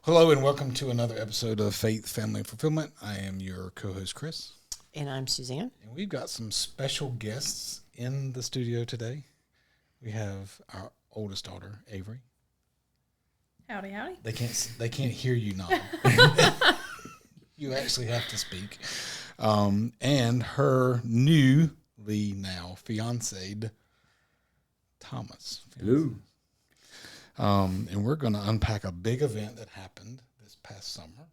Hello and welcome to another episode of Faith, Family, and Fulfillment. I am your co-host, Chris. And I'm Suzanne. And we've got some special guests in the studio today. We have our oldest daughter, Avery. Howdy, howdy. They can't hear you now. You actually have to speak. And her newly now fiancéed, Thomas. Hello. And we're going to unpack a big event that happened this past summer.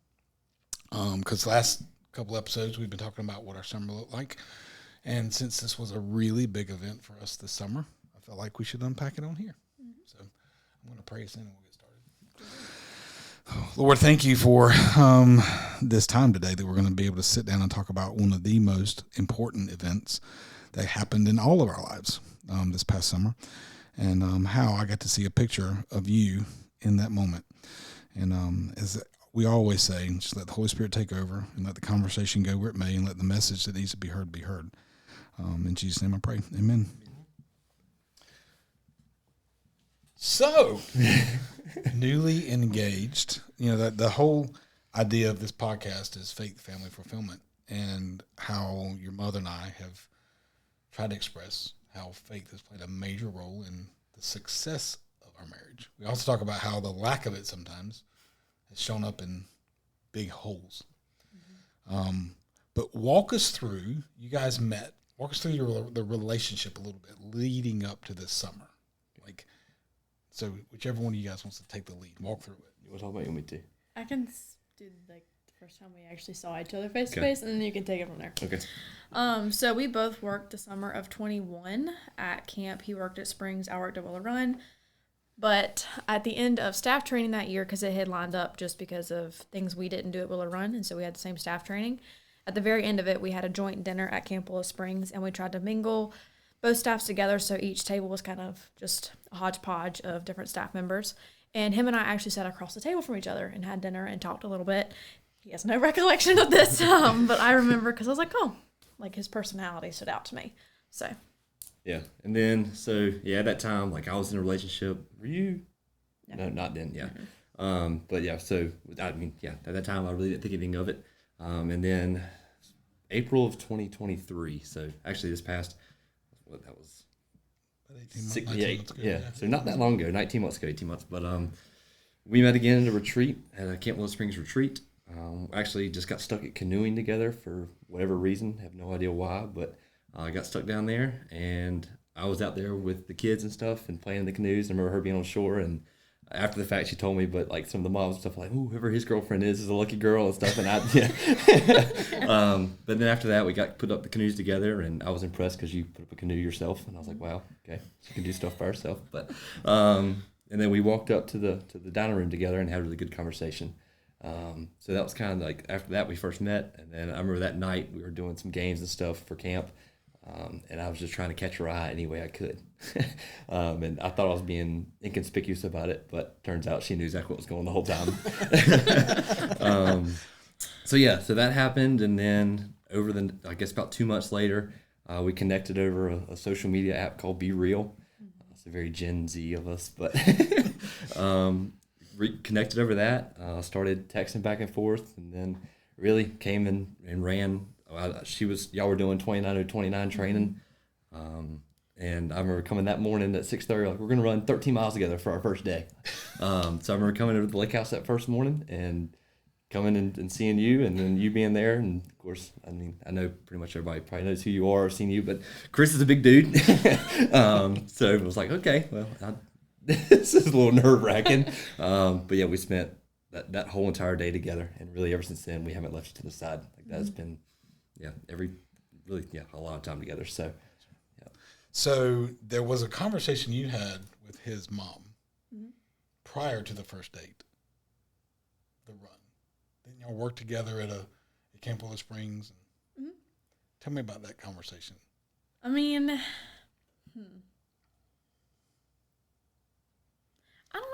Because last couple episodes we've been talking about what our summer looked like. And since this was a really big event for us this summer, I felt like we should unpack it on here. Mm-hmm. So I'm going to pray us in and we'll get started. Lord, thank you for this time today that we're going to be able to sit down and talk about one of the most important events that happened in all of our lives this past summer. And how I got to see a picture of you in that moment. And as we always say, just let the Holy Spirit take over and let the conversation go where it may and let the message that needs to be heard be heard. In Jesus' name I pray. Amen. So, newly engaged, you know, that the whole idea of this podcast is faith, family, fulfillment, and how your mother and I have tried to express how faith has played a major role in the success of our marriage. We also talk about how the lack of it sometimes has shown up in big holes. Mm-hmm. But walk us through, you guys met, walk us through the relationship a little bit leading up to this summer. So whichever one of you guys wants to take the lead, walk through it. You want to talk about you want me to? I can do the first time we actually saw each other face to face, and then you can take it from there. Okay. So we both worked the summer of 21 at camp. He worked at Springs, I worked at Willow Run. But at the end of staff training that year, because it had lined up just because of things we didn't do at Willow Run, and so we had the same staff training. At the very end of it, we had a joint dinner at Camp Willow Springs, and we tried to mingle both staffs together, so each table was kind of just a hodgepodge of different staff members. And him and I actually sat across the table from each other and had dinner and talked a little bit. He has no recollection of this, but I remember because I was like, oh, like his personality stood out to me. So. Yeah. And then, at that time, like I was in a relationship. Were you? No, not then. Yeah. Mm-hmm. But yeah, at that time I really didn't think anything of it. And then April of 2023. So actually this past, what that was? 18 months ago. Yeah. So not that long ago, 18 months. But we met again at a retreat, at a Camp Willow Springs retreat. Actually just got stuck at canoeing together for whatever reason. Have no idea why, but I got stuck down there, and I was out there with the kids and stuff and playing in the canoes. I remember her being on shore, and after the fact, she told me, but like some of the moms and stuff like, "Ooh, whoever his girlfriend is a lucky girl" and stuff. And but then after that, we got put up the canoes together, and I was impressed because you put up a canoe yourself, and I was like, "Wow, okay, she can do stuff by herself." But and then we walked up to the dining room together and had a really good conversation. So that was kind of like after that we first met, and then I remember that night we were doing some games and stuff for camp, and I was just trying to catch her eye any way I could. And I thought I was being inconspicuous about it, but turns out she knew exactly what was going on the whole time. So that happened, and then I guess about 2 months later, we connected over a social media app called Be Real. It's a very Gen Z of us, but reconnected over that, started texting back and forth, and then really came in and ran. Y'all were doing 29:29 training, and I remember coming that morning at 6:30, like we're gonna run 13 miles together for our first day. So I remember coming over to the lake house that first morning and coming and seeing you, and then you being there, and of course, I mean, I know pretty much everybody probably knows who you are or seen you, but Chris is a big dude, so it was like, okay, well, this is a little nerve-wracking, but yeah, we spent that whole entire day together, and really ever since then we haven't left each other's side. Like that's been a lot of time together. So yeah. So there was a conversation you had with his mom prior to the first date, the run. Didn't y'all work together at Camp Willow Springs? Tell me about that conversation. I mean,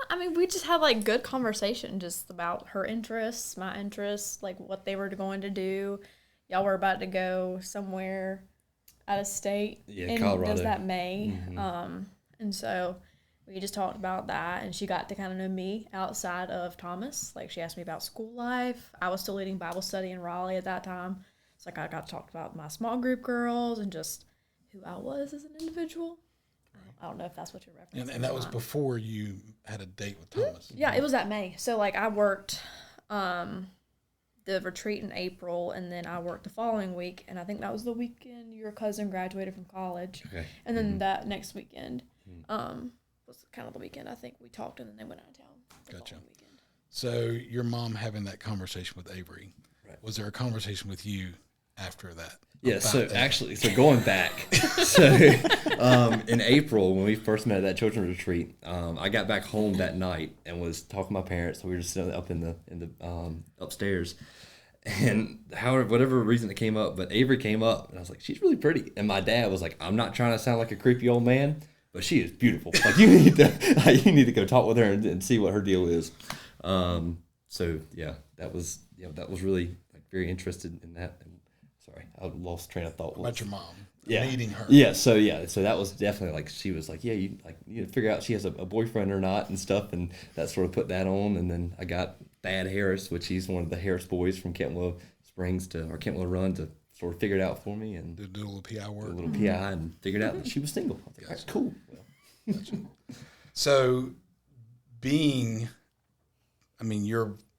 I mean, we just had like good conversation just about her interests, my interests, like what they were going to do. Y'all were about to go somewhere out of state. Yeah, in Colorado. Does that May? Mm-hmm. And so we just talked about that, and she got to kind of know me outside of Thomas. Like, she asked me about school life. I was still leading Bible study in Raleigh at that time. So, like, I got to talk about my small group girls and just who I was as an individual. I don't know if that's what you're referencing. And that was before you had a date with Thomas. Yeah, it was that May. So, like, I worked the retreat in April, and then I worked the following week, and I think that was the weekend your cousin graduated from college. Okay. And then that next weekend was kind of the weekend I think we talked, and then they went out of town. Gotcha. So your mom having that conversation with Avery, right. Was there a conversation with you after that? Yeah, so actually, going back, in April when we first met at that children's retreat, I got back home that night and was talking to my parents. So we were just sitting up in the upstairs, and whatever reason it came up, but Avery came up, and I was like, she's really pretty. And my dad was like, I'm not trying to sound like a creepy old man, but she is beautiful. Like, you need to go talk with her and see what her deal is. So yeah, that was really like very interested in that. Sorry, I lost train of thought. About your mom, meeting her. So that was definitely like, she was like, yeah, you need to figure out she has a boyfriend or not and stuff, and that sort of put that on. And then I got Thad Harris, which he's one of the Harris boys from Kentwell Springs Kentwell Run, to sort of figure it out for me and do a little PI work, and figured out that she was single. I was like, that's cool. Well. Gotcha. So,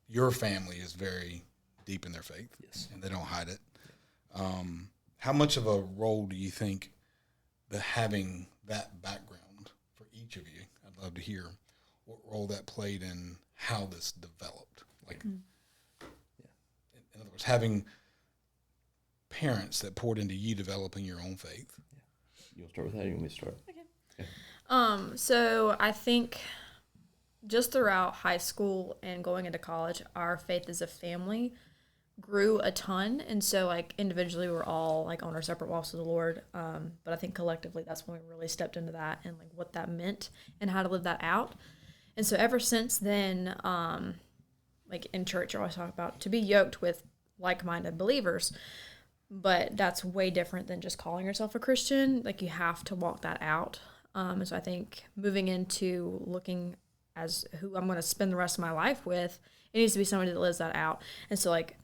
your family is very deep in their faith, yes, and they don't hide it. How much of a role do you think that having that background for each of you, I'd love to hear what role that played in how this developed? Like, in other words, having parents that poured into you developing your own faith. Yeah. You want to start with that, or you want me to start? Okay. So I think just throughout high school and going into college, our faith as a family grew a ton. And so, like, individually we're all like on our separate walks with the Lord, but I think collectively that's when we really stepped into that and like what that meant and how to live that out. And so ever since then, like in church I always talk about to be yoked with like-minded believers, but that's way different than just calling yourself a Christian. Like, you have to walk that out. And so I think moving into looking as who I'm going to spend the rest of my life with, it needs to be somebody that lives that out. And so, like,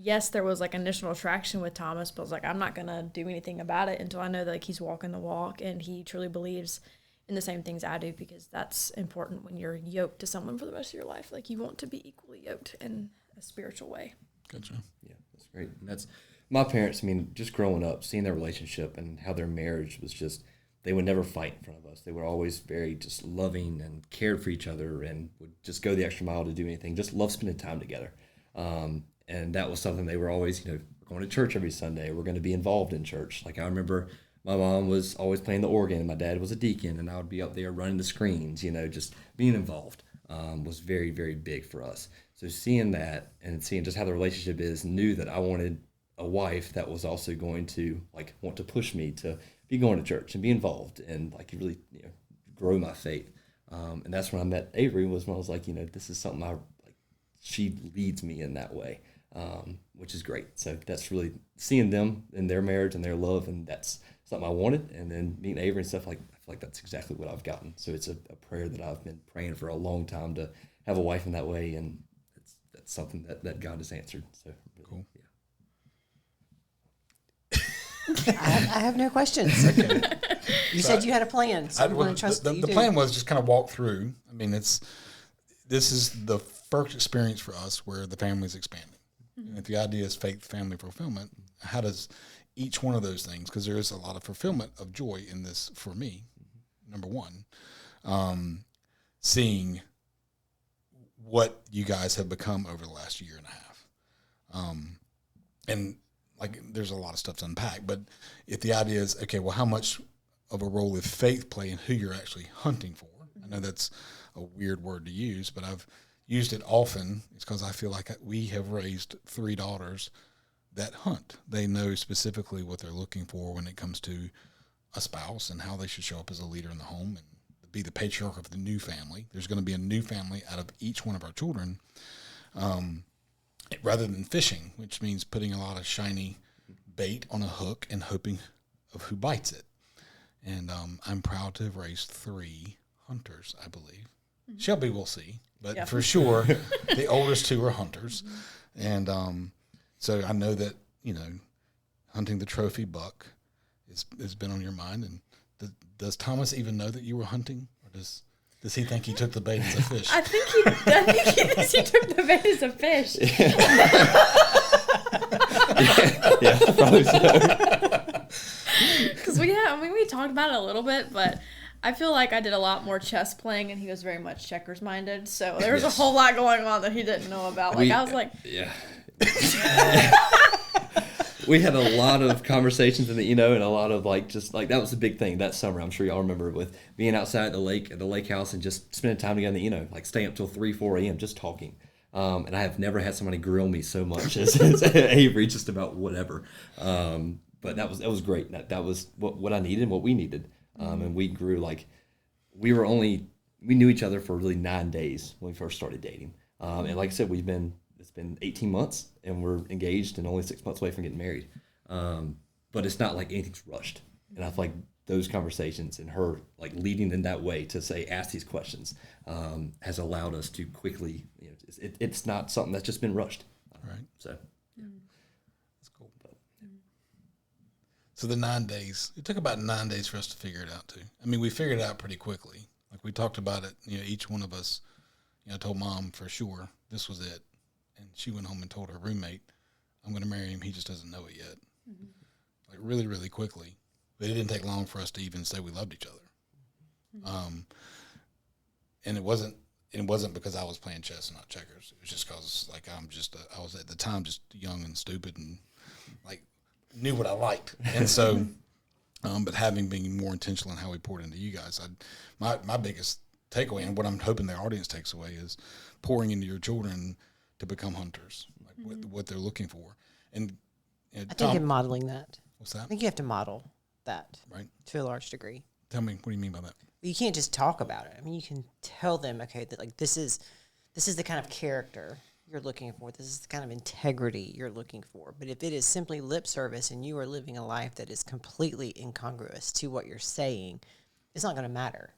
yes, there was like initial attraction with Thomas, but I was like, I'm not going to do anything about it until I know that like he's walking the walk and he truly believes in the same things I do, because that's important when you're yoked to someone for the rest of your life. Like, you want to be equally yoked in a spiritual way. Gotcha. Yeah, that's great. And that's my parents. I mean, just growing up, seeing their relationship and how their marriage was just, they would never fight in front of us. They were always very just loving and cared for each other and would just go the extra mile to do anything. Just love spending time together. And that was something they were always, going to church every Sunday. We're going to be involved in church. Like, I remember my mom was always playing the organ, and my dad was a deacon, and I would be up there running the screens, just being involved was very, very big for us. So seeing that and seeing just how the relationship is, knew that I wanted a wife that was also going to like want to push me to be going to church and be involved and like really grow my faith. And that's when I met Avery, was when I was like, this is something she leads me in that way. Which is great. So that's really seeing them in their marriage and their love, and that's something I wanted. And then meeting Avery and stuff, like, I feel like that's exactly what I've gotten. So it's a prayer that I've been praying for a long time, to have a wife in that way, and that's something that God has answered. So really, cool. Yeah. I have no questions. Okay. You said you had a plan, so I'm going to trust the plan was just kind of walk through. I mean, this is the first experience for us where the family's expanding. And if the idea is faith, family, fulfillment, how does each one of those things, because there is a lot of fulfillment of joy in this for me, number one, seeing what you guys have become over the last year and a half. And like, there's a lot of stuff to unpack, but if the idea is, okay, well, how much of a role does faith play in who you're actually hunting for? I know that's a weird word to use, but I've used it often. It's because I feel like we have raised 3 daughters that hunt. They know specifically what they're looking for when it comes to a spouse and how they should show up as a leader in the home and be the patriarch of the new family. There's going to be a new family out of each one of our children, rather than fishing, which means putting a lot of shiny bait on a hook and hoping of who bites it. And I'm proud to have raised 3 hunters, I believe. Shelby will see, but for sure, the oldest two are hunters. And so I know that, hunting the trophy buck has been on your mind. And does Thomas even know that you were hunting? Or does he think he took the bait as a fish? I think he thinks he took the bait as a fish. Yeah, probably so. Because we talked about it a little bit, but I feel like I did a lot more chess playing, and he was very much checkers minded. So there was a whole lot going on that he didn't know about. I was like, yeah. We had a lot of conversations and a lot of that was the big thing that summer. I'm sure y'all remember, with being outside at the lake house and just spending time together, staying up till 3, 4 a.m. just talking. And I have never had somebody grill me so much as Avery, just about whatever. But that was great. That was what I needed and what we needed. And we grew we knew each other for really 9 days when we first started dating. And like I said, it's been 18 months and we're engaged and only 6 months away from getting married. But it's not like anything's rushed. And I feel like those conversations and her leading in that way to ask these questions has allowed us to quickly, it's not something that's just been rushed. Right. So, yeah. That's cool. So the 9 days, it took about 9 days for us to figure it out too. I mean, we figured it out pretty quickly. We talked about it, each one of us, told Mom for sure this was it. And she went home and told her roommate, I'm going to marry him. He just doesn't know it yet. Mm-hmm. Really, really quickly. But it didn't take long for us to even say we loved each other. Mm-hmm. And it wasn't because I was playing chess and not checkers. It was just because I was at the time just young and stupid and knew what I liked. And so, but having been more intentional in how we poured into you guys, my biggest takeaway, and what I'm hoping the audience takes away, is pouring into your children to become hunters, what they're looking for. And I think in modeling that. What's that? I think you have to model that, right, to a large degree. Tell me, what do you mean by that? You can't just talk about it. I mean, you can tell them, okay, that this is the kind of character you're looking for. This is the kind of integrity you're looking for. But if it is simply lip service and you are living a life that is completely incongruous to what you're saying, it's not going to matter.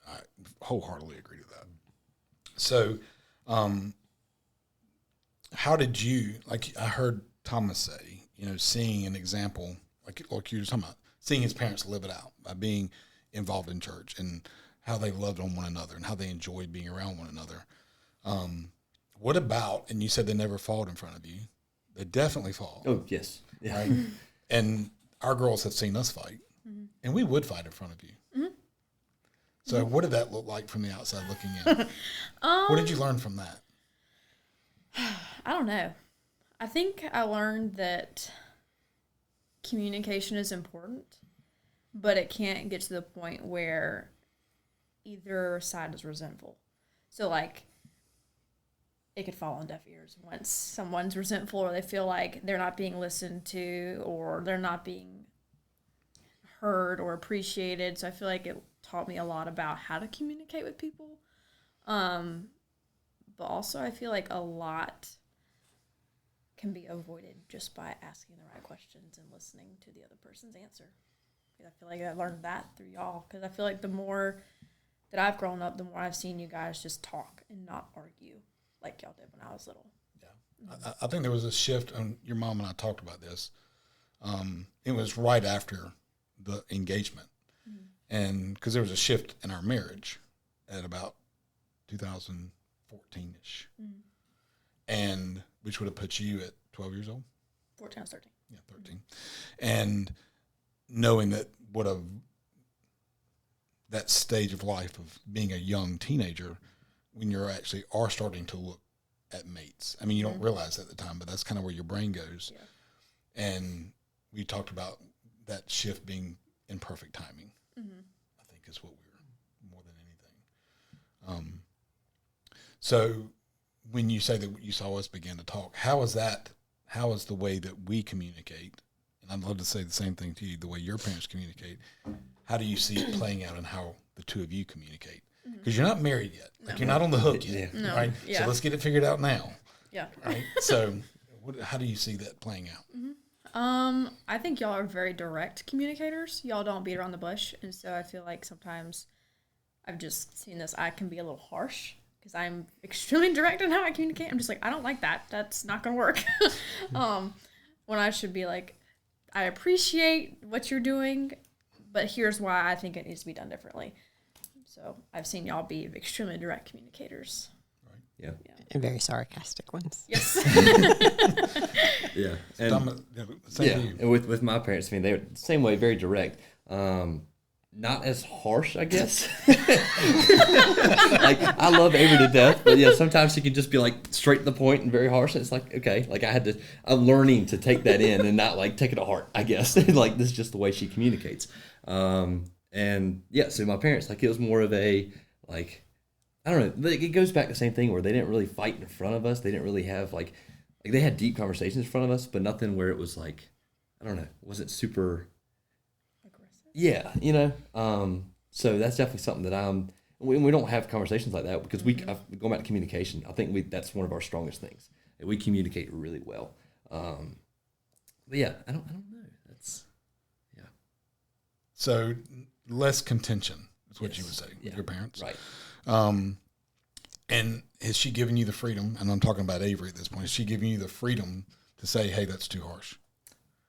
I wholeheartedly agree to that. So, how did you, I heard Thomas say, seeing an example, like you were talking about, seeing his parents live it out by being involved in church and how they loved on one another and how they enjoyed being around one another. What about, and you said they never fought in front of you. They definitely fought. Oh, yes. Yeah. Right? And our girls have seen us fight, and we would fight in front of you. Mm-hmm. So what did that look like from the outside looking in? What did you learn from that? I don't know. I think I learned that communication is important, but it can't get to the point where either side is resentful. So, it could fall on deaf ears once someone's resentful or they feel like they're not being listened to or they're not being heard or appreciated. So I feel like it taught me a lot about how to communicate with people. But also I feel like a lot can be avoided just by asking the right questions and listening to the other person's answer. I feel like I learned that through y'all, because I feel like the more that I've grown up, the more I've seen you guys just talk and not argue like y'all did when I was little. Yeah. I think there was a shift, and your mom and I talked about this. It was right after the engagement. Mm-hmm. And because there was a shift in our marriage at about 2014-ish. Mm-hmm. And which would have put you at 12 years old? 14, I was 13. Yeah, 13. Mm-hmm. And knowing that that stage of life of being a young teenager, when you're actually are starting to look at mates. I mean, you don't realize that at the time, but that's kind of where your brain goes. Yeah. And we talked about that shift being in perfect timing. Mm-hmm. I think is what we're more than anything. So when you say that you saw us begin to talk, how is the way that we communicate? And I'd love to say the same thing to you, the way your parents communicate. How do you see it playing out and how the two of you communicate? Because you're not married yet. You're not on the hook yet. No. Right? Yeah. So let's get it figured out now. Yeah. Right? So how do you see that playing out? Mm-hmm. I think y'all are very direct communicators. Y'all don't beat around the bush, and so I feel like sometimes I've just seen this. I can be a little harsh because I'm extremely direct in how I communicate. I'm just like, I don't like that. That's not gonna work. When I should be like, I appreciate what you're doing, but here's why I think it needs to be done differently. So I've seen y'all be extremely direct communicators. Yeah. And very sarcastic ones. Yes. Yeah. Same Yeah, to you. and with my parents, I mean, they're the same way, very direct. Not as harsh, I guess. Like, I love Avery to death, but yeah, sometimes she can just be like straight to the point and very harsh. And it's like, okay, like I'm learning to take that in and not like take it to heart, I guess. Like, this is just the way she communicates. And yeah, so my parents, like, it was more of a, like, I don't know, like, it goes back to the same thing where they didn't really fight in front of us. They didn't really have like they had deep conversations in front of us, but nothing where it was like, I don't know, wasn't super Aggressive. yeah, so that's definitely something that we don't have conversations like that because going back to communication, I think that's one of our strongest things. We communicate really well. But yeah, I don't know. That's yeah. So less contention is what you would Yes. say Yeah. with your parents. Right. And has she given you the freedom, and I'm talking about Avery at this point, has she given you the freedom to say, hey, that's too harsh?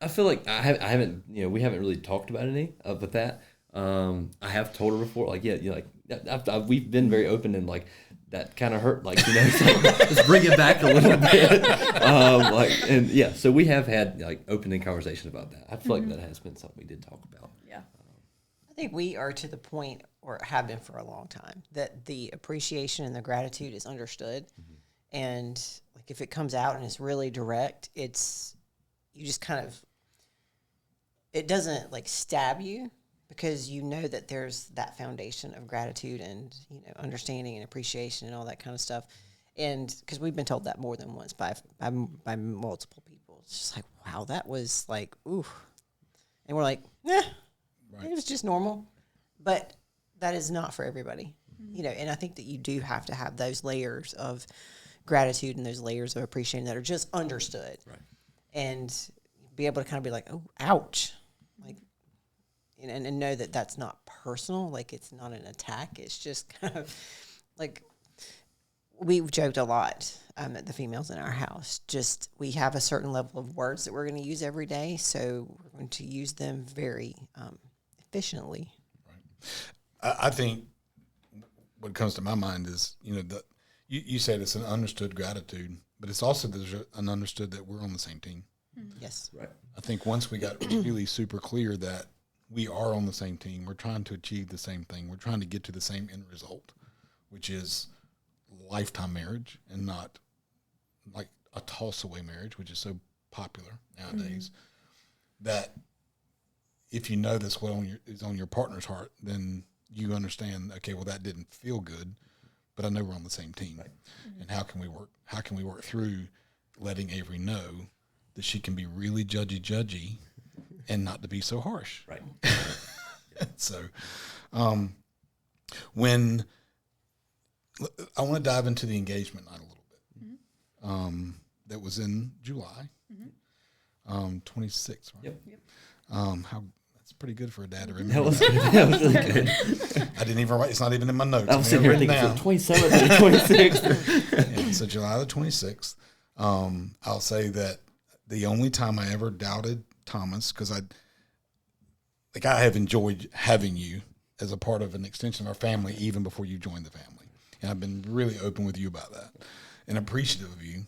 I feel like I haven't, we haven't really talked about any with that. I have told her before, like, yeah, like we've been very open and like that kind of hurt, like, it's like, let's bring it back a little bit. And yeah, so we have had like opening conversation about that. I feel like that has been something we did talk about. Yeah. I think we are to the point, or have been for a long time, that the appreciation and the gratitude is understood. And like if it comes out and it's really direct, you just kind of, it doesn't like stab you because you know that there's that foundation of gratitude and, understanding and appreciation and all that kind of stuff. And because we've been told that more than once by multiple people. It's just like, wow, that was like, ooh. And we're like, it was just normal. But that is not for everybody, and I think that you do have to have those layers of gratitude and those layers of appreciation that are just understood, Right. And be able to kind of be like, oh, ouch, like, and know that that's not personal, like it's not an attack. It's just kind of like we've joked a lot at the females in our house. Just we have a certain level of words that we're going to use every day, so we're going to use them very efficiently. I think what comes to my mind is, you said it's an understood gratitude, but it's also there's an understood that we're on the same team. Yes. Right. I think once we got really super clear that we are on the same team, we're trying to achieve the same thing. We're trying to get to the same end result, which is lifetime marriage and not like a toss-away marriage, which is so popular nowadays. That if you know that's what is on your partner's heart, then you understand, okay, well, that didn't feel good, but I know we're on the same team. Right. And how can we work through letting Avery know that she can be really judgy and not to be so harsh. Right. So when I want to dive into the engagement night a little bit. That was in July 26th, right? Yep. That's pretty good for a dad to remember. That was really good. I didn't even write. It's not even in my notes. I was sitting here thinking, 27th and 26th. Yeah, so July the 26th. I'll say that the only time I ever doubted Thomas, because I have enjoyed having you as a part of an extension of our family even before you joined the family. And I've been really open with you about that and appreciative of you.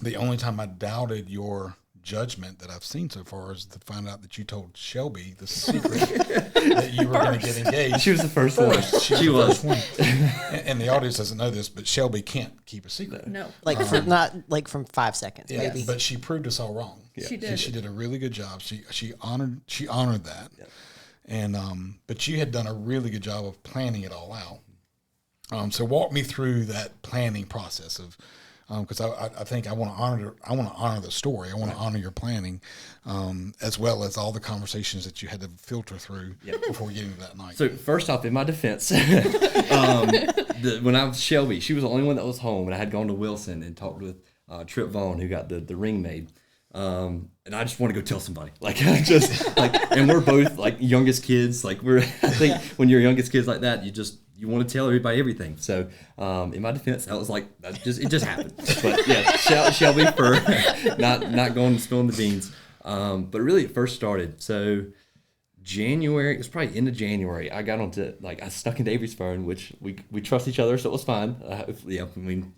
The only time I doubted your judgment that I've seen so far is to find out that you told Shelby the secret that you were going to get engaged. She was the first one. She was. The first one. And the audience doesn't know this, but Shelby can't keep a secret. No. Like not like from 5 seconds, Yeah, maybe. but she proved us all wrong. Yeah. She did. She did a really good job. She honored that. Yeah. And but you had done a really good job of planning it all out. So walk me through that planning process of, because I think I want to honor the story. I want to honor your planning, as well as all the conversations that you had to filter through before getting to that night. So first off, in my defense, when I was Shelby, she was the only one that was home, and I had gone to Wilson and talked with Trip Vaughn, who got the ring made. And I just want to go tell somebody, like, just like, and we're both like youngest kids. Like I think when you're youngest kids like that, you want to tell everybody everything. So, in my defense, I was like, it just happened. But yeah, Shelby for not going and spilling the beans. But really it first started. So January, it was probably end of January. I got onto, like, I stuck into Avery's phone, which we trust each other, so it was fine. We don't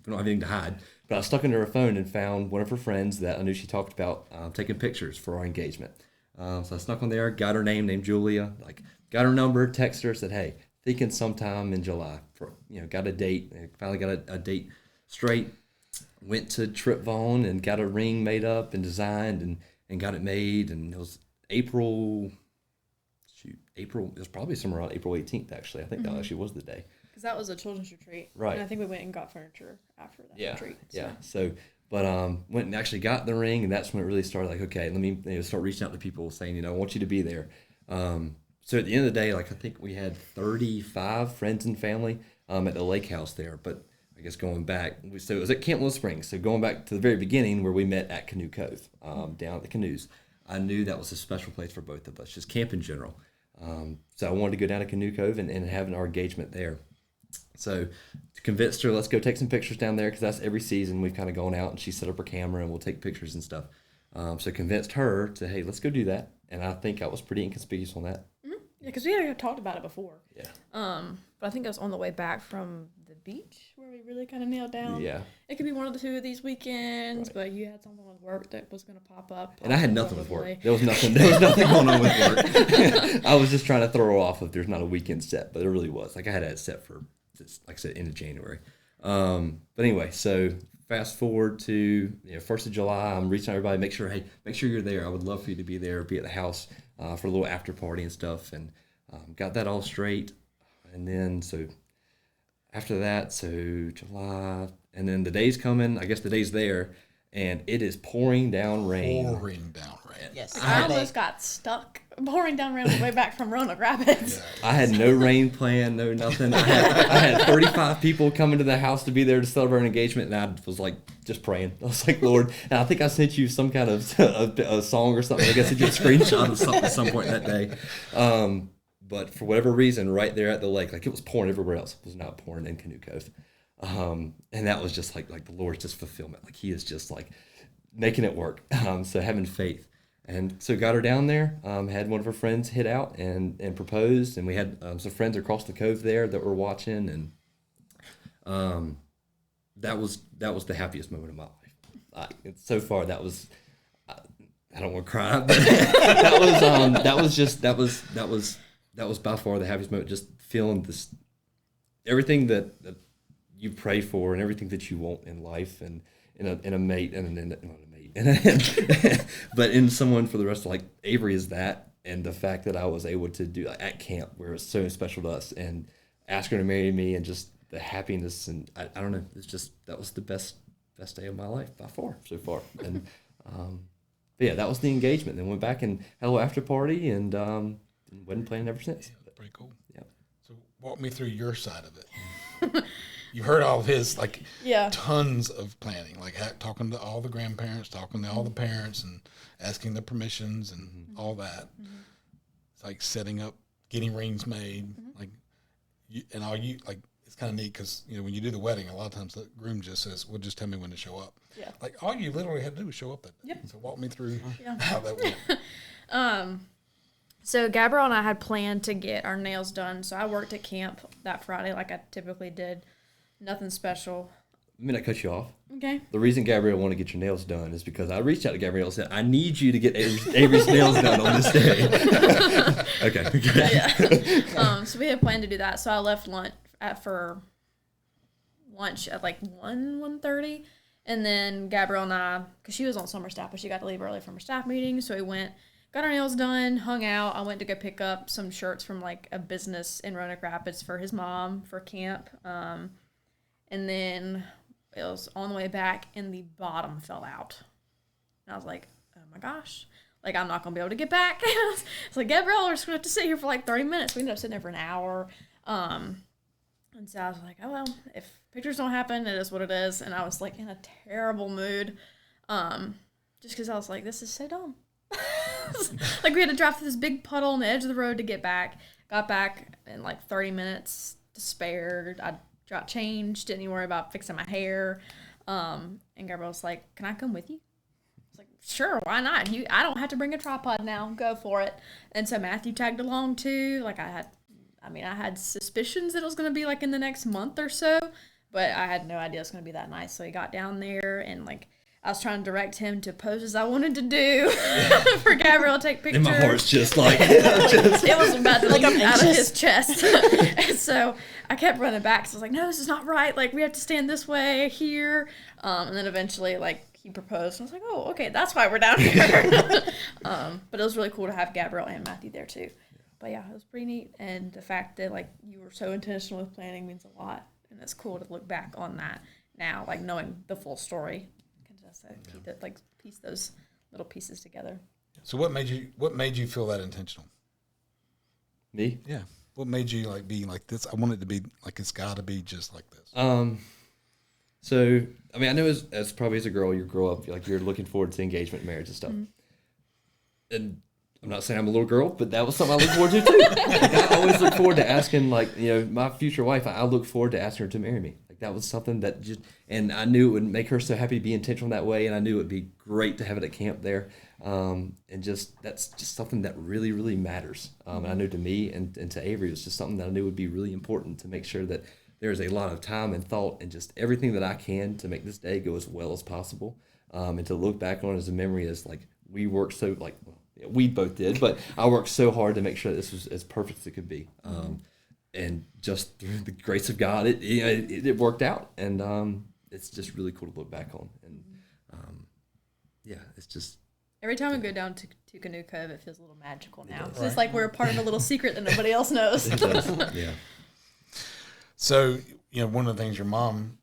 have anything to hide. But I stuck into her phone and found one of her friends that I knew she talked about taking pictures for our engagement. So I snuck on there, got her name, named Julia, like, got her number, texted her, said, hey, thinking sometime in July. Got a date, and finally got a date straight. Went to Trip Vaughn and got a ring made up and designed and got it made. And it was April, it was probably somewhere around April 18th, actually. I think that actually was the day. Because that was a children's retreat. Right. And I think we went and got furniture after that retreat. So. Yeah. So, but went and actually got the ring, and that's when it really started. Like, okay, let me start reaching out to people saying, I want you to be there. So at the end of the day, like, I think we had 35 friends and family at the lake house there. But I guess going back, so it was at Camp Little Springs. So going back to the very beginning where we met at Canoe Cove, down at the canoes, I knew that was a special place for both of us, just camp in general. So I wanted to go down to Canoe Cove and have our engagement there. So convinced her, let's go take some pictures down there, because that's every season we've kind of gone out and she set up her camera and we'll take pictures and stuff. So convinced her to, hey, let's go do that. And I think I was pretty inconspicuous on that. Mm-hmm. Yeah, because we had talked about it before. Yeah. But I think it was on the way back from the beach where we really kind of nailed down. Yeah. It could be one of the two of these weekends, but you had something with work that was going to pop up. And I had nothing with work. There was nothing going on with work. I was just trying to throw her off if there's not a weekend set, but it really was. Like, I had it set for, like I said, end of January. But anyway, so fast forward to 1st of July. I'm reaching out to everybody, make sure you're there. I would love for you to be there, be at the house for a little after party and stuff, and got that all straight. And then so after that, so July, and then the day's coming. I guess the day's there, and it is pouring down rain. Yes. I almost got stuck pouring down rain on the way back from Roanoke Rapids. Yeah. I had no rain plan, no nothing. I had 35 people coming to the house to be there to celebrate an engagement, and I was like just praying. I was like, Lord, and I think I sent you some kind of a song or something. I guess I sent you a screenshot of something at some point that day. But for whatever reason, right there at the lake, like, it was pouring everywhere else. It was not pouring in Canoe Cove. And that was just like the Lord's just fulfillment. Like, he is just like making it work. So having faith. And so got her down there, had one of her friends hit out and proposed. And we had some friends across the cove there that were watching. And that was the happiest moment of my life. So far, that was, I don't want to cry, but that was by far the happiest moment. Just feeling this, everything that you pray for and everything that you want in life, and in a mate, and not a mate, but in someone for the rest of, like, Avery is that, and the fact that I was able to do, like, at camp where it was so special to us, and ask her to marry me, and just the happiness, and I don't know, it's just, that was the best day of my life by far so far. And but yeah, that was the engagement. Then went back and had a little after party, and wedding planning ever since. Yeah, pretty cool. Yeah. So walk me through your side of it. You heard all of his, like, tons of planning, like talking to all the grandparents, talking to all the parents, and asking the permissions and all that. It's like setting up, getting rings made, like, it's kind of neat because, when you do the wedding, a lot of times the groom just says, well, just tell me when to show up. Yeah. Like, all you literally had to do was show up that day. Yep. So walk me through how that went. So Gabrielle and I had planned to get our nails done. So I worked at camp that Friday like I typically did. Nothing special. Let me not cut you off. Okay. The reason Gabrielle wanted to get your nails done is because I reached out to Gabrielle and said, I need you to get Avery's nails done on this day. Okay. Yeah. So we had planned to do that. So I left for lunch at like 1:30. And then Gabrielle and I, because she was on summer staff, but she got to leave early from her staff meeting. So we went, got our nails done, hung out. I went to go pick up some shirts from like a business in Roanoke Rapids for his mom for camp. And then it was on the way back, and the bottom fell out. And I was like, oh my gosh. Like, I'm not going to be able to get back. It's like, Gabrielle, we're just going to have to sit here for like 30 minutes. We ended up sitting there for an hour. And so I was like, oh, well, if pictures don't happen, it is what it is. And I was like in a terrible mood. just because I was like, this is so dumb. Like, we had to drive through this big puddle on the edge of the road to get back. Got back in like 30 minutes, despaired. I got changed, didn't even worry about fixing my hair. And Gabrielle was like, can I come with you? I was like, sure, why not? I don't have to bring a tripod now. Go for it. And so Matthew tagged along too. Like, I had suspicions that it was going to be like in the next month or so, but I had no idea it was going to be that nice. So he got down there, and like, I was trying to direct him to poses I wanted to do for Gabrielle to take pictures. And my heart's just like, it was about to Like, I'm leap out of anxious. his chest. And so I kept running back. So I was like, no, this is not right. Like, we have to stand this way here. And then eventually, like, he proposed. And I was like, oh, okay, that's why we're down here. But it was really cool to have Gabrielle and Matthew there too. But yeah, it was pretty neat. And the fact that, like, you were so intentional with planning means a lot. And it's cool to look back on that now, like, knowing the full story. Piece those little pieces together. So what made you feel that intentional? Me? Yeah. What made you like be like this? I want it to be like, it's got to be just like this. So, I mean, I know as probably as a girl, you grow up, like, you're looking forward to engagement, marriage, and stuff. Mm-hmm. And I'm not saying I'm a little girl, but that was something I look forward to too. Like, I always look forward to asking, like, my future wife, I look forward to asking her to marry me. Like, that was something that and I knew it would make her so happy to be intentional that way, and I knew it would be great to have it at camp there. And that's just something that really, really matters. And I knew to me and to Avery, it was just something that I knew would be really important to make sure that there's a lot of time and thought and just everything that I can to make this day go as well as possible. And to look back on it as a memory as, like, we worked so, like, we both did, but I worked so hard to make sure this was as perfect as it could be. And just through the grace of God, it worked out. And it's just really cool to look back on. And it's just. Every time we go down to Canoe Cove, it feels a little magical now. does. So it's like we're a part of a little secret that nobody else knows. It does, yeah. So, one of the things your mom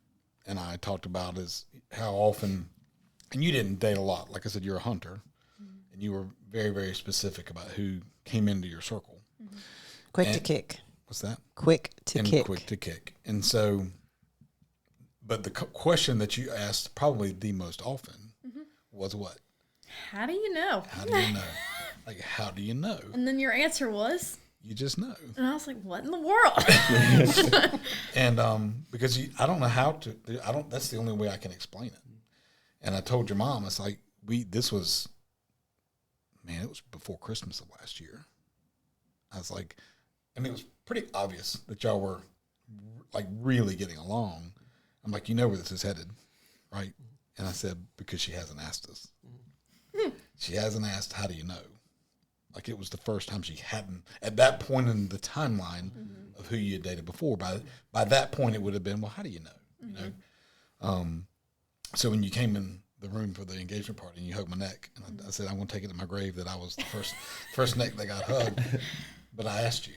and I talked about is how often, and you didn't date a lot. Like I said, you're a hunter, and you were very, very specific about who came into your circle. Quick to kick. What's that? Quick to kick. Quick to kick. And so, but the question that you asked probably the most often was what? How do you know? How do you know? Like, how do you know? And then your answer was? You just know. And I was like, what in the world? And because I don't know how to, that's the only way I can explain it. And I told your mom, it's like, it was before Christmas of last year. I was like, I mean, it was pretty obvious that y'all were, like, really getting along. I'm like, you know where this is headed, right? And I said, because she hasn't asked us. She hasn't asked, how do you know? Like, it was the first time she hadn't, at that point in the timeline of who you had dated before. By that point, it would have been, well, how do you know? You know? So when you came in the room for the engagement party and you hugged my neck, and I said, I'm going to take it to my grave that I was the first neck that got hugged. But I asked you,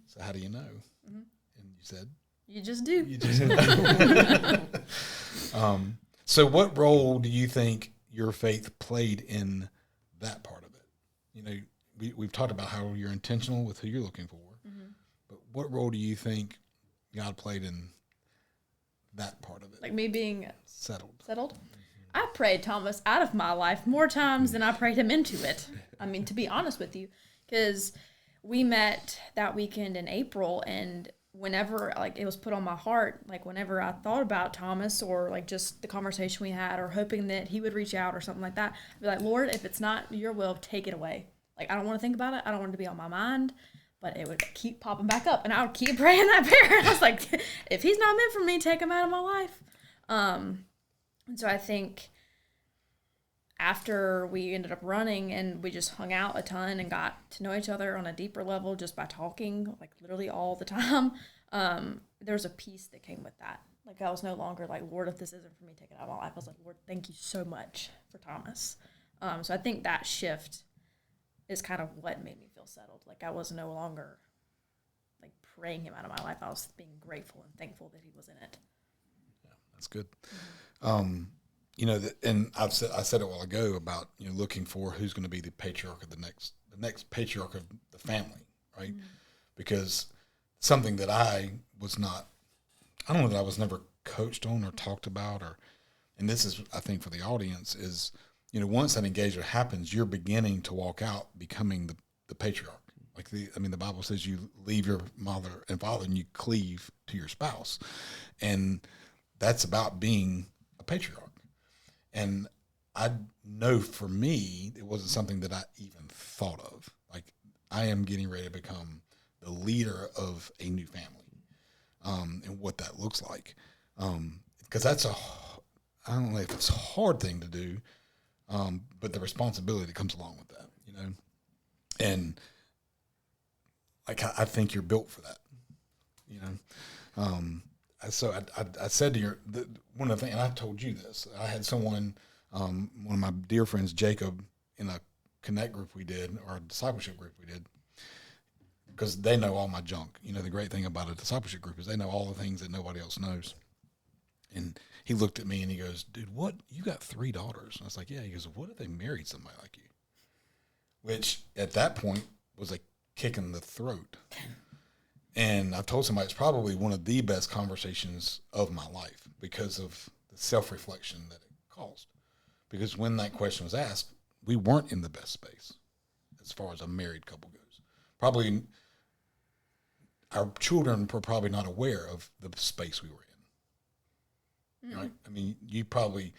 so how do you know? And you said, You just do. you just know. So what role do you think your faith played in that part of it? We've talked about how you're intentional with who you're looking for, but what role do you think God played in that part of it? Like me being Settled. I prayed Thomas out of my life more times than I prayed him into it. I mean, to be honest with you, because we met that weekend in April, and whenever, like, it was put on my heart, like, whenever I thought about Thomas or, like, just the conversation we had or hoping that he would reach out or something like that, I'd be like, Lord, if it's not your will, take it away. Like, I don't want to think about it. I don't want it to be on my mind. But it would keep popping back up, and I would keep praying that prayer. And I was like, if he's not meant for me, take him out of my life. And so I think after we ended up running and we just hung out a ton and got to know each other on a deeper level just by talking, like, literally all the time, there was a peace that came with that. Like, I was no longer like, Lord, if this isn't for me, take it out of my life. I was like, Lord, thank you so much for Thomas. So I think that shift is kind of what made me feel settled. Like, I was no longer, like, praying him out of my life. I was being grateful and thankful that he was in it. Yeah, that's good. And I said it a while ago about, looking for who's going to be the patriarch of the next patriarch of the family, right? Because something that I don't know that I was never coached on or talked about, and this is, I think, for the audience is, once that engagement happens, you're beginning to walk out becoming the patriarch. Like the Bible says you leave your mother and father and you cleave to your spouse. And that's about being a patriarch. And I know for me, it wasn't something that I even thought of. Like, I am getting ready to become the leader of a new family, and what that looks like. Because I don't know if it's a hard thing to do, but the responsibility that comes along with that, and like, I think you're built for that, So I said to one of the things, and I told you this, I had someone, one of my dear friends, Jacob, in a connect group we did, or a discipleship group we did, because they know all my junk. The great thing about a discipleship group is they know all the things that nobody else knows. And he looked at me and he goes, "Dude, what? You got 3 daughters?" And I was like, "Yeah." He goes, "What if they married somebody like you?" Which at that point was a kick in the throat. And I've told somebody it's probably one of the best conversations of my life because of the self-reflection that it caused. Because when that question was asked, we weren't in the best space as far as a married couple goes. Probably our children were probably not aware of the space we were in. Right? I mean, you probably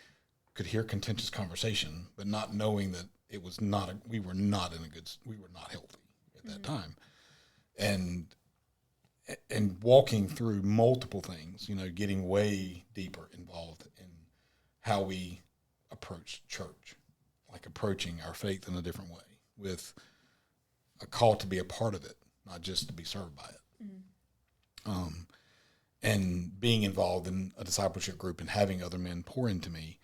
could hear contentious conversation, but not knowing that it was not we were not healthy at that time. And walking through multiple things, getting way deeper involved in how we approach church, like approaching our faith in a different way, with a call to be a part of it, not just to be served by it. And being involved in a discipleship group and having other men pour into me,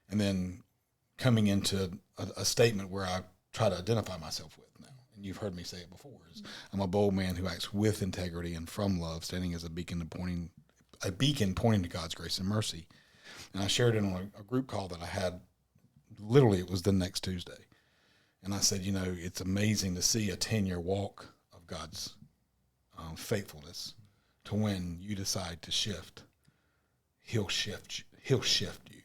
and then coming into a statement where I try to identify myself with now. And you've heard me say it before, is I'm a bold man who acts with integrity and from love, standing as a beacon pointing to God's grace and mercy. And I shared it on a group call that I had. Literally, it was the next Tuesday. And I said, it's amazing to see a 10-year walk of God's faithfulness, to when you decide to shift, he'll shift you.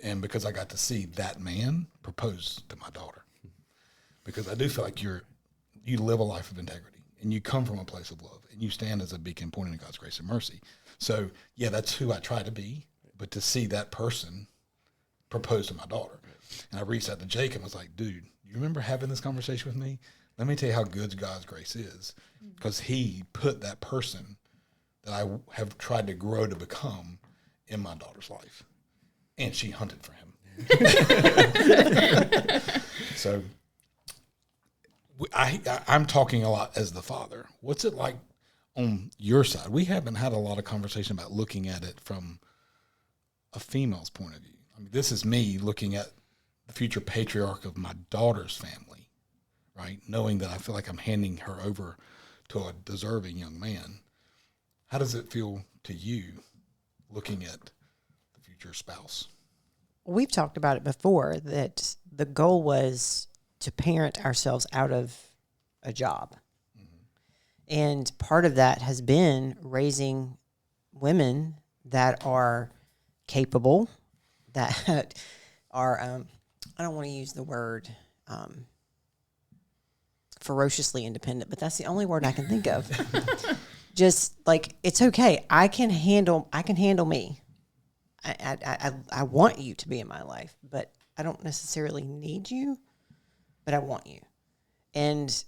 And because I got to see that man propose to my daughter, because I do feel like you live a life of integrity and you come from a place of love and you stand as a beacon pointing to God's grace and mercy. So yeah, that's who I try to be, but to see that person propose to my daughter. And I reached out to Jake and was like, "Dude, you remember having this conversation with me? Let me tell you how good God's grace is, because he put that person that I have tried to grow to become in my daughter's life. And she hunted for him." So I'm talking a lot as the father. What's it like on your side? We haven't had a lot of conversation about looking at it from a female's point of view. I mean, this is me looking at the future patriarch of my daughter's family, right? Knowing that I feel like I'm handing her over to a deserving young man. How does it feel to you looking at the future spouse? We've talked about it before, that the goal was to parent ourselves out of a job. And part of that has been raising women that are capable, that are, I don't want to use the word ferociously independent, but that's the only word I can think of. Just like, it's okay. I can handle me. I want you to be in my life, but I don't necessarily need you, but I want you. And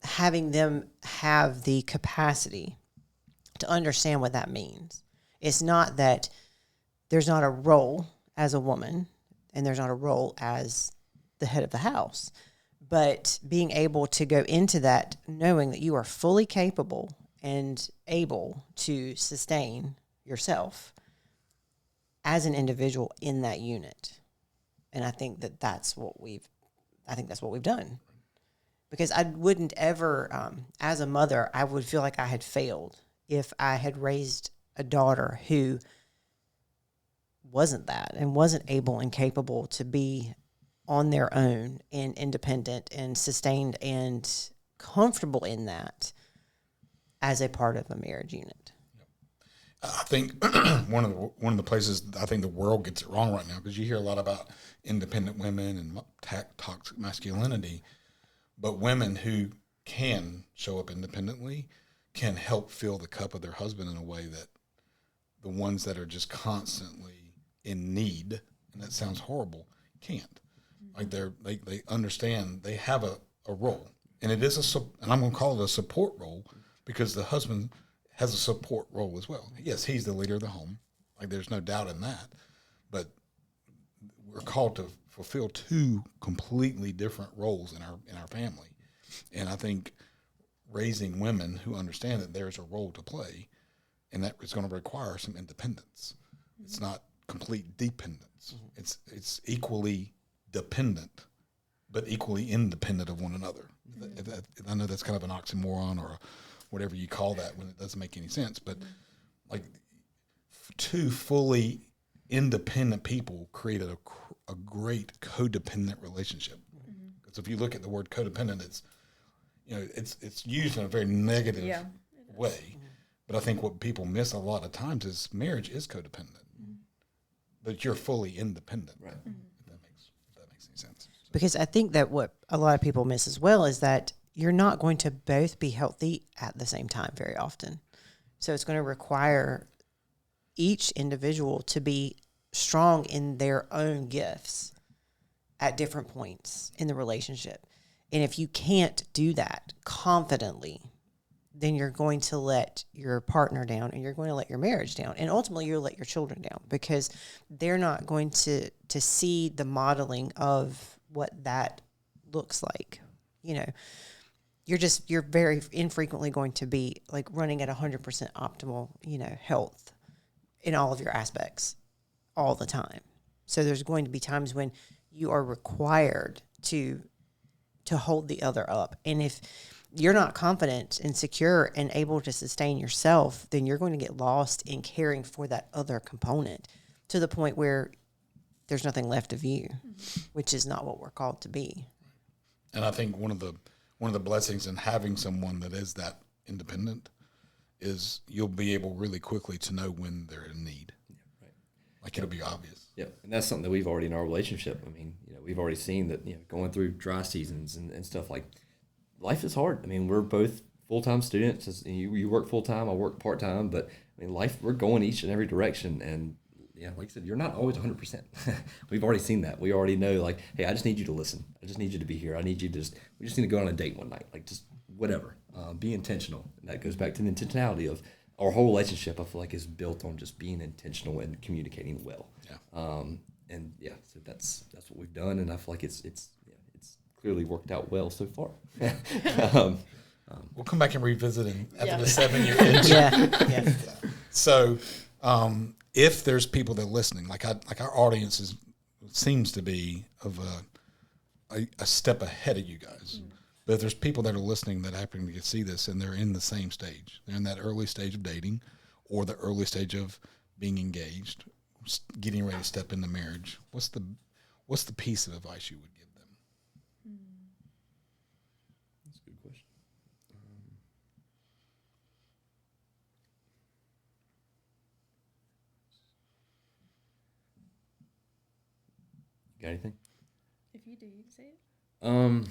having them have the capacity to understand what that means. It's not that there's not a role as a woman and there's not a role as the head of the house, but being able to go into that knowing that you are fully capable and able to sustain yourself as an individual in that unit. And I think that's what we've done. Because I wouldn't ever, as a mother, I would feel like I had failed if I had raised a daughter who wasn't that and wasn't able and capable to be on their own and independent and sustained and comfortable in that as a part of a marriage unit. I think one of the places I think the world gets it wrong right now, because you hear a lot about independent women and toxic masculinity, but women who can show up independently can help fill the cup of their husband in a way that the ones that are just constantly in need, and that sounds horrible, can't. Like they understand they have a role, and it is and I'm going to call it a support role, because the husband has a support role as well. Yes, he's the leader of the home. Like, there's no doubt in that. But we're called to fulfill two completely different roles in our family. And I think raising women who understand that there's a role to play, and that it's going to require some independence. It's not complete dependence. It's equally dependent, but equally independent of one another. I know that's kind of an oxymoron or whatever you call that when it doesn't make any sense, but like two fully independent people created a great codependent relationship. Because if you look at the word codependent, it's used in a very negative way. But I think what people miss a lot of times is marriage is codependent, but you're fully independent. Right. If that makes any sense. Because I think that what a lot of people miss as well is that you're not going to both be healthy at the same time very often. So it's going to require each individual to be strong in their own gifts at different points in the relationship. And if you can't do that confidently, then you're going to let your partner down, and you're going to let your marriage down. And ultimately you'll let your children down, because they're not going to see the modeling of what that looks like. You're very infrequently going to be like running at 100% optimal, health in all of your aspects all the time. So there's going to be times when you are required to hold the other up. And if you're not confident and secure and able to sustain yourself, then you're going to get lost in caring for that other component to the point where there's nothing left of you, which is not what we're called to be. And I think one of the blessings in having someone that is that independent is you'll be able really quickly to know when they're in need. Yeah, right. Like, it'll be obvious. Yeah, and that's something that we've already in our relationship. I mean, we've already seen that, going through dry seasons and stuff, like, life is hard. I mean, we're both full-time students. You work full-time, I work part-time, but I mean, we're going each and every direction. And yeah, like I said, you're not always 100%. We've already seen that. We already know, like, hey, I just need you to listen. I just need you to be here. We just need to go on a date one night. Like, just whatever. Be intentional. And that goes back to the intentionality of our whole relationship. I feel like is built on just being intentional and communicating well. Yeah. And yeah, so that's what we've done. And I feel like it's clearly worked out well so far. We'll come back and revisit it after the 7-year intro. Yeah. So, if there's people that are listening, like our audience seems to be of a step ahead of you guys. But if there's people that are listening that happen to see this and they're in the same stage, they're in that early stage of dating or the early stage of being engaged, getting ready to step into marriage, what's the piece of advice you would give them? That's a good question. Got anything? If you do, you can say it.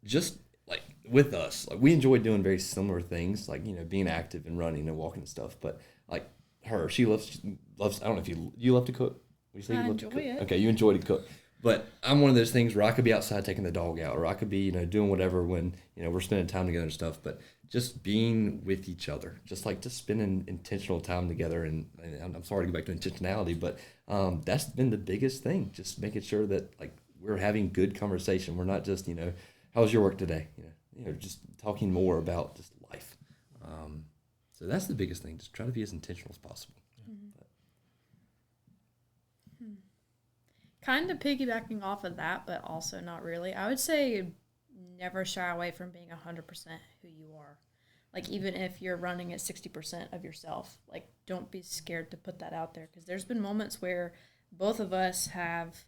Just like with us, like we enjoy doing very similar things, like being active and running and walking and stuff. But like she loves. I don't know if you love to cook. You say you love to cook. It. Okay, you enjoy to cook. But I'm one of those things where I could be outside taking the dog out, or I could be doing whatever when we're spending time together and stuff. But just being with each other, just spending intentional time together. And I'm sorry to go back to intentionality, but that's been the biggest thing. Just making sure that like we're having good conversation. We're not just how was your work today? Just talking more about just life. So that's the biggest thing. Just try to be as intentional as possible. Kind of piggybacking off of that, but also not really. I would say never shy away from being 100% who you are. Like, even if you're running at 60% of yourself, like, don't be scared to put that out there. Because there's been moments where both of us have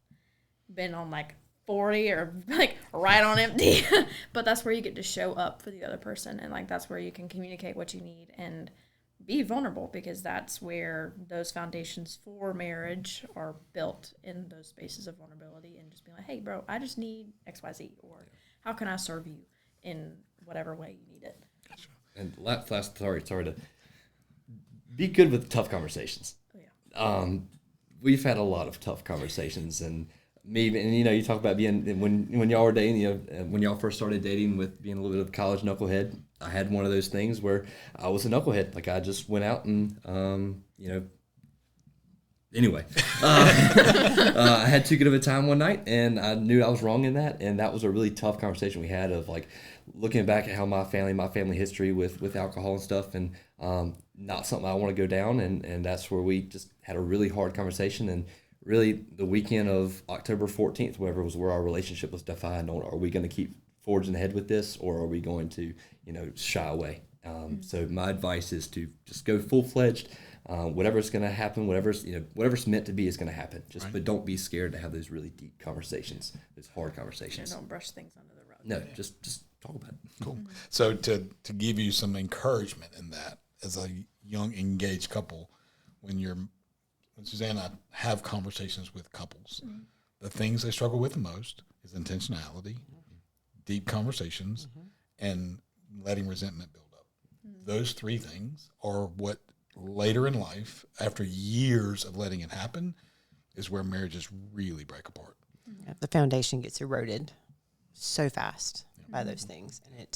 been on, like, 40 or like right on empty. But that's where you get to show up for the other person, and like that's where you can communicate what you need and be vulnerable, because that's where those foundations for marriage are built, in those spaces of vulnerability, and just being like, hey bro, I just need XYZ, or how can I serve you in whatever way you need it. And sorry to be good with tough conversations. Oh, yeah. We've had a lot of tough conversations, and you talk about being when y'all were dating, when y'all first started dating, with being a little bit of a college knucklehead. I had one of those things where I was a knucklehead. Like, I just went out and anyway, I had too good of a time one night, and I knew I was wrong in that, and that was a really tough conversation we had, of like looking back at how my family history with alcohol and stuff, and not something I want to go down, and that's where we just had a really hard conversation. And really, the weekend of October 14th, whatever, was where our relationship was defined on, are we going to keep forging ahead with this, or are we going to shy away? So my advice is to just go full-fledged. Whatever's going to happen, whatever's meant to be is going to happen. But don't be scared to have those really deep conversations, those hard conversations. Don't brush things under the rug. No, just talk about it. Cool. So to give you some encouragement in that, as a young engaged couple, when Suzanne and I have conversations with couples, the things they struggle with the most is intentionality, deep conversations, and letting resentment build up. Those three things are what later in life, after years of letting it happen, is where marriages really break apart. Yeah, the foundation gets eroded so fast by those things, and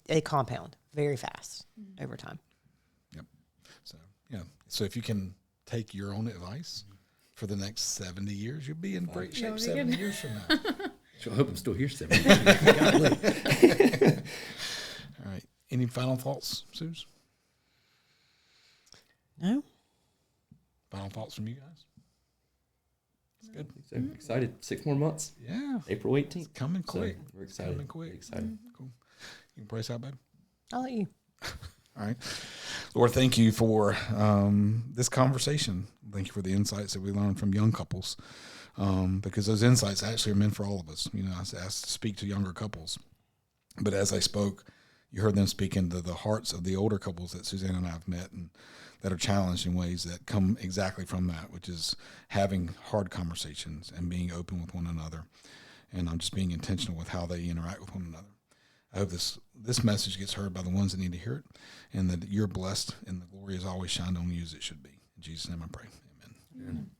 they compound very fast over time. Yep. So if you can take your own advice for the next 70 years, you'll be in great shape 70 years from now. I hope I'm still here 70 years. All right. Any final thoughts, Suze? No? Final thoughts from you guys? It's good. So excited. 6 more months. Yeah. April 18th. It's coming quick. So we're excited. Coming quick. We're excited. Cool. You can pray us out, babe? I'll let you. All right. Lord, thank you for this conversation. Thank you for the insights that we learned from young couples, because those insights actually are meant for all of us. I was asked to speak to younger couples, but as I spoke, you heard them speak into the hearts of the older couples that Suzanne and I have met, and that are challenged in ways that come exactly from that, which is having hard conversations and being open with one another, and just being intentional with how they interact with one another. I hope this message gets heard by the ones that need to hear it, and that you're blessed and the glory is always shined on you as it should be. In Jesus' name I pray. Amen. Amen.